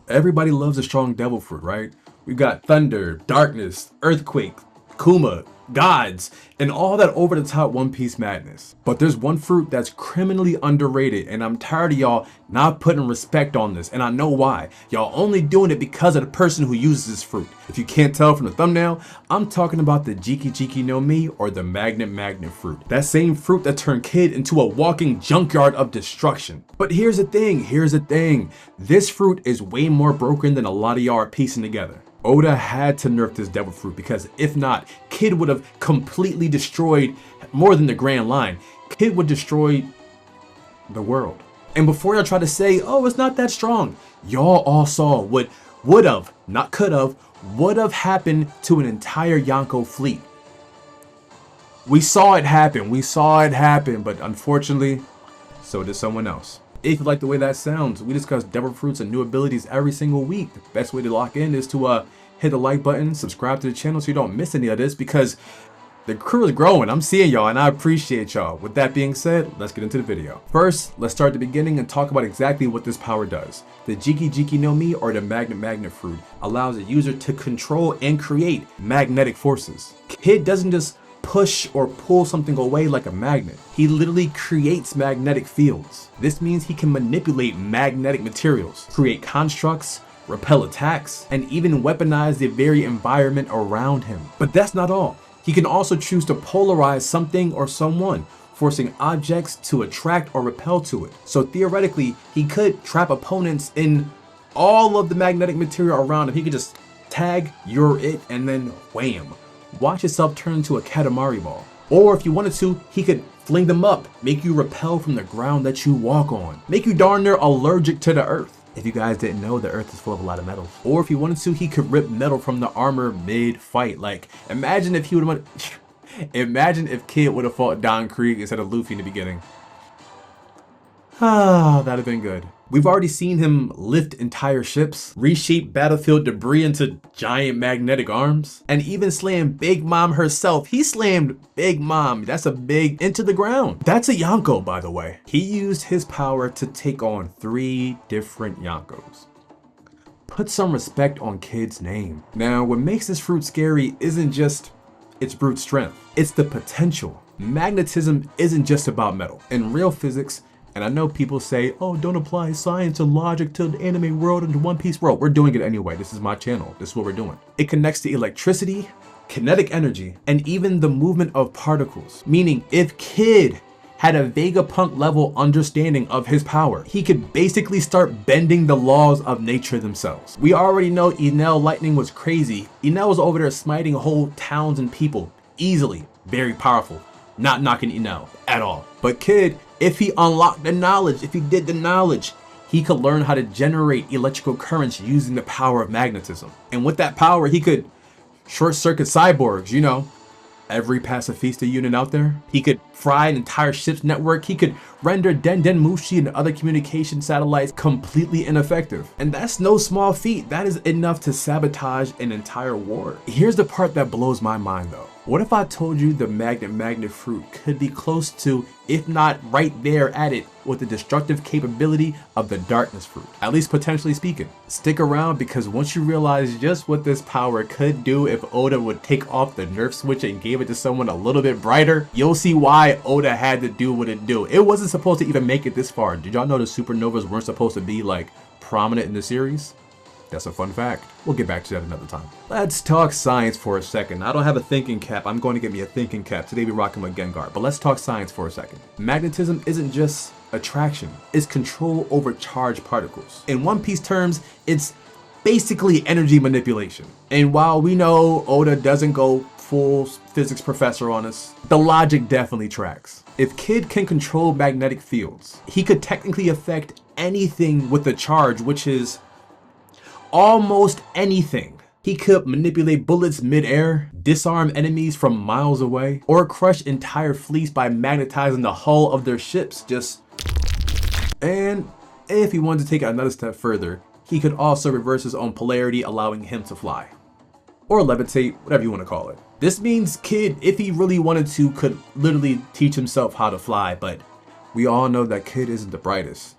Everybody loves a strong devil fruit, right? We've got thunder, darkness, earthquake, Kuma, gods, and all that over the top One Piece madness. But there's one fruit that's criminally underrated, and I'm tired of y'all not putting respect on this, and I know why. Y'all only doing it because of the person who uses this fruit. If you can't tell from the thumbnail, I'm talking about the Jiki Jiki no Mi, or the magnet fruit. That same fruit that turned Kid into a walking junkyard of destruction. But here's the thing. This fruit is way more broken than a lot of y'all are piecing together. Oda had to nerf this devil fruit because if not, Kid would have completely destroyed more than the Grand Line. Kid would destroy the world. And before y'all try to say, oh, it's not that strong, y'all all saw what would have, not could have, would have happened to an entire Yonko fleet. We saw it happen, but unfortunately, so did someone else. If you like the way that sounds, we discuss devil fruits and new abilities every single week. The best way to lock in is to hit the like button, subscribe to the channel so you don't miss any of this, because the crew is growing. I'm seeing y'all and I appreciate y'all. With that being said, let's get into the video. First, let's start at the beginning and talk about exactly what this power does. The Jiki Jiki no Mi, or the magnet fruit, allows a user to control and create magnetic forces. Kid doesn't just push or pull something away like a magnet. He literally creates magnetic fields. This means he can manipulate magnetic materials, create constructs, repel attacks, and even weaponize the very environment around him. But that's not all. He can also choose to polarize something or someone, forcing objects to attract or repel to it. So theoretically, he could trap opponents in all of the magnetic material around him. He could just tag, you're it, and then wham. Watch yourself turn into a Katamari ball. Or if you wanted to, he could fling them up, make you repel from the ground that you walk on, make you darn near allergic to the earth. If you guys didn't know, the earth is full of a lot of metals. Or if he wanted to, he could rip metal from the armor mid-fight. Like, imagine if Kid would have fought Don Krieg instead of Luffy in the beginning. That'd have been good. We've already seen him lift entire ships, reshape battlefield debris into giant magnetic arms, and even slam Big Mom herself. He slammed Big Mom. That's a big into the ground. That's a Yonko, by the way. He used his power to take on 3 different Yonkos. Put some respect on Kid's name. Now, what makes this fruit scary isn't just its brute strength. It's the potential. Magnetism isn't just about metal. In real physics, and I know people say, oh, don't apply science and logic to the anime world and the One Piece world. We're doing it anyway. This is my channel. This is what we're doing. It connects to electricity, kinetic energy, and even the movement of particles. Meaning, if Kid had a Vegapunk level understanding of his power, he could basically start bending the laws of nature themselves. We already know Enel Lightning was crazy. Enel was over there smiting whole towns and people easily. Very powerful. Not knocking Enel at all. But Kid, if he unlocked the knowledge, if he did the knowledge, he could learn how to generate electrical currents using the power of magnetism. And with that power, he could short circuit cyborgs, you know, every pacifista unit out there. He could fry an entire ship's network. He could render Den Mushi and other communication satellites completely ineffective. And that's no small feat. That is enough to sabotage an entire war. Here's the part that blows my mind though. What if I told you the magnet fruit could be close to, if not right there at it, with the destructive capability of the darkness fruit, at least potentially speaking? Stick around, because once you realize just what this power could do if Oda would take off the nerf switch and gave it to someone a little bit brighter, you'll see why Oda had to do what it do. It wasn't supposed to even make it this far. Did y'all know the supernovas weren't supposed to be like prominent in the series? That's a fun fact. We'll get back to that another time. Let's talk science for a second. I don't have a thinking cap. I'm going to get me a thinking cap. Today we're rocking with Gengar, but let's talk science for a second. Magnetism isn't just attraction. It's control over charged particles. In One Piece terms, it's basically energy manipulation. And while we know Oda doesn't go full physics professor on us, the logic definitely tracks. If Kid can control magnetic fields, he could technically affect anything with a charge, which is almost anything. He could manipulate bullets mid-air, disarm enemies from miles away, or crush entire fleets by magnetizing the hull of their ships. And if he wanted to take it another step further, he could also reverse his own polarity, allowing him to fly. Or levitate, whatever you want to call it. This means Kid, if he really wanted to, could literally teach himself how to fly, but we all know that Kid isn't the brightest.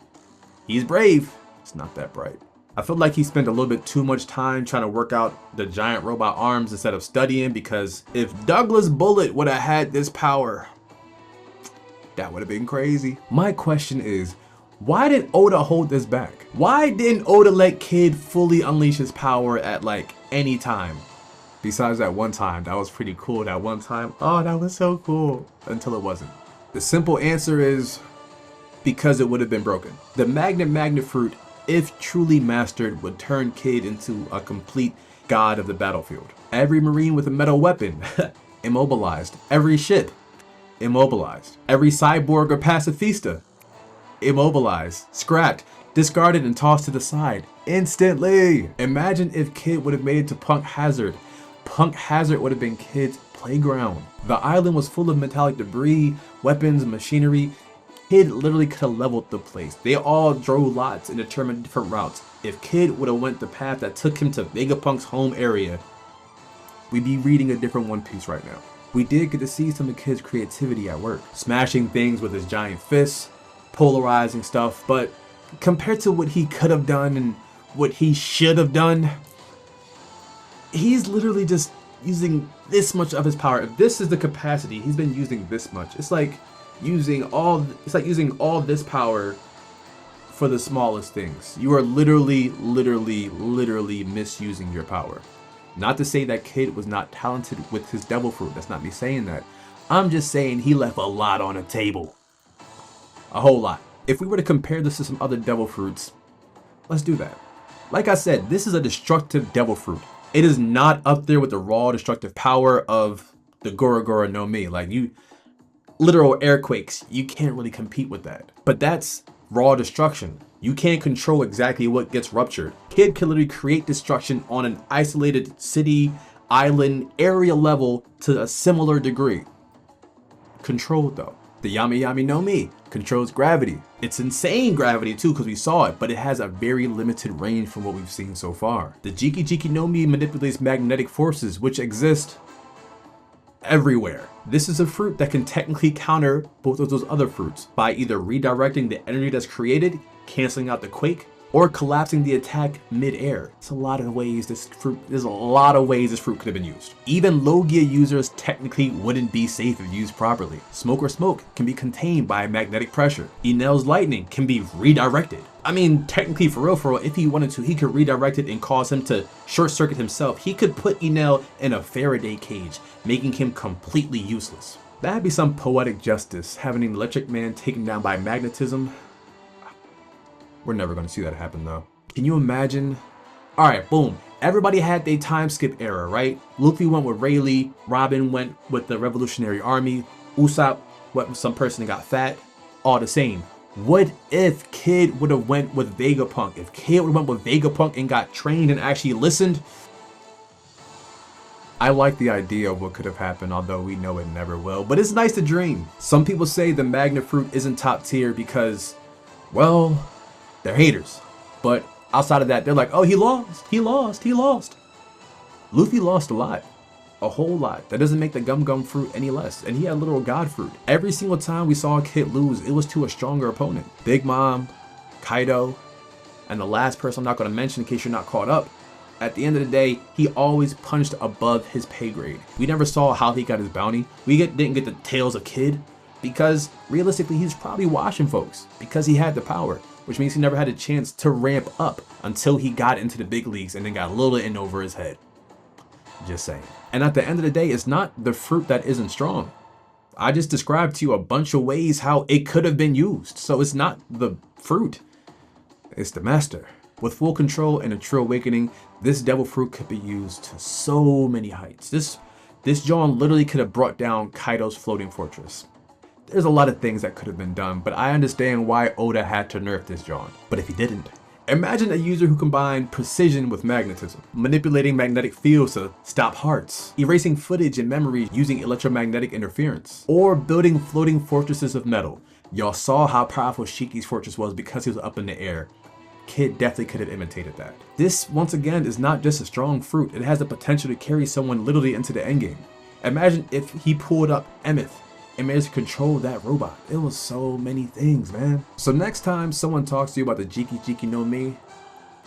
He's brave, it's not that bright. I feel like he spent a little bit too much time trying to work out the giant robot arms instead of studying, because if Douglas Bullet would have had this power, that would have been crazy. My question is, why did Oda hold this back? Why didn't Oda let Kid fully unleash his power at like any time? Besides that one time, that was pretty cool. That one time, oh, that was so cool, until it wasn't. The simple answer is because it would have been broken. The magnet fruit, if truly mastered, would turn Kid into a complete god of the battlefield. Every Marine with a metal weapon, immobilized. Every ship, immobilized. Every cyborg or pacifista, immobilized, scrapped, discarded, and tossed to the side instantly. Imagine if Kid would have made it to Punk Hazard. Punk Hazard would have been Kid's playground. The island was full of metallic debris, weapons, machinery. Kid literally could have leveled the place. They all drove lots and determined different routes. If Kid would have went the path that took him to Vegapunk's home area, we'd be reading a different One Piece right now. We did get to see some of Kid's creativity at work, smashing things with his giant fists, polarizing stuff, but compared to what he could have done and what he should have done, he's literally just using this much of his power. If this is the capacity, he's been using this much. It's like using all this power for the smallest things. You are literally misusing your power. Not to say that Kid was not talented with his devil fruit. That's not me saying that. I'm just saying he left a lot on the table. A whole lot. If we were to compare this to some other devil fruits, let's do that. Like I said, this is a destructive devil fruit. It is not up there with the raw destructive power of the Gora Gora no Mi. Like, you, literal airquakes, you can't really compete with that. But that's raw destruction. You can't control exactly what gets ruptured. Kid can literally create destruction on an isolated city, island, area level to a similar degree. Controlled though. The Yami Yami no Mi controls gravity. It's insane gravity too, because we saw it, but it has a very limited range from what we've seen so far. The Jiki Jiki no Mi manipulates magnetic forces, which exist everywhere. This is a fruit that can technically counter both of those other fruits by either redirecting the energy that's created, canceling out the quake, or collapsing the attack mid-air. There's a lot of ways this fruit could have been used. Even Logia users technically wouldn't be safe if used properly. Smoke can be contained by magnetic pressure. Enel's lightning can be redirected. I mean, technically for real, if he wanted to, he could redirect it and cause him to short circuit himself. He could put Enel in a Faraday cage, making him completely useless. That'd be some poetic justice, having an electric man taken down by magnetism. We're never going to see that happen though. Can you imagine? All right, boom. Everybody had their time skip era, right? Luffy went with Rayleigh, Robin went with the Revolutionary Army, Usopp went with some person that got fat, all the same. What if Kid would have went with Vegapunk? If Kid would have went with Vegapunk and got trained and actually listened? I like the idea of what could have happened, although we know it never will, but it's nice to dream. Some people say the Magnet Fruit isn't top tier because, well, they're haters. But outside of that, they're like, oh, he lost. Luffy lost a lot. A whole lot. That doesn't make the Gum Gum Fruit any less. And he had literal God Fruit. Every single time we saw a Kid lose, it was to a stronger opponent. Big Mom, Kaido, and the last person I'm not going to mention in case you're not caught up. At the end of the day, he always punched above his pay grade. We never saw how he got his bounty. We didn't get the Tales of Kid because realistically, he's probably washing folks because he had the power, which means he never had a chance to ramp up until he got into the big leagues and then got a little in over his head. Just saying. And at the end of the day, it's not the fruit that isn't strong. I just described to you a bunch of ways how it could have been used. So it's not the fruit, it's the master. With full control and a true awakening, this devil fruit could be used to so many heights. This John literally could have brought down Kaido's floating fortress. There's a lot of things that could have been done, but I understand why Oda had to nerf this John. But if he didn't, imagine a user who combined precision with magnetism, manipulating magnetic fields to stop hearts, erasing footage and memories using electromagnetic interference, or building floating fortresses of metal. Y'all saw how powerful Shiki's fortress was because he was up in the air. Kid definitely could have imitated that. This, once again, is not just a strong fruit. It has the potential to carry someone literally into the endgame. Imagine if he pulled up Emeth and managed to control that robot. It was so many things, man. So next time someone talks to you about the Jiki Jiki no Mi,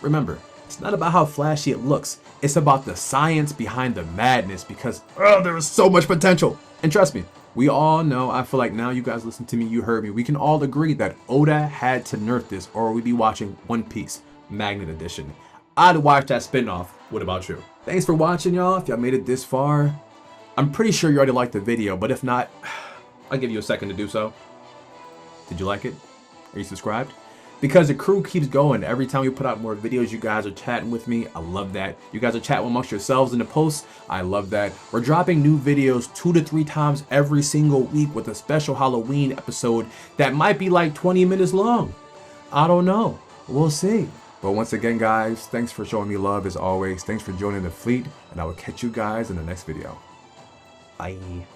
Remember, it's not about how flashy it looks. It's about the science behind the madness because there is so much potential. And trust me, we all know, I feel like now you guys listen to me, you heard me. We can all agree that Oda had to nerf this or we'd be watching One Piece Magnet Edition. I'd watch that spinoff. What about you? Thanks for watching, y'all. If y'all made it this far, I'm pretty sure you already liked the video, but if not, I'll give you a second to do so. Did you like it? Are you subscribed? Because the crew keeps going. Every time we put out more videos, you guys are chatting with me. I love that. You guys are chatting amongst yourselves in the posts. I love that. We're dropping new videos 2 to 3 times every single week with a special Halloween episode that might be like 20 minutes long. I don't know. We'll see. But once again, guys, thanks for showing me love as always. Thanks for joining the fleet, and I will catch you guys in the next video. Bye.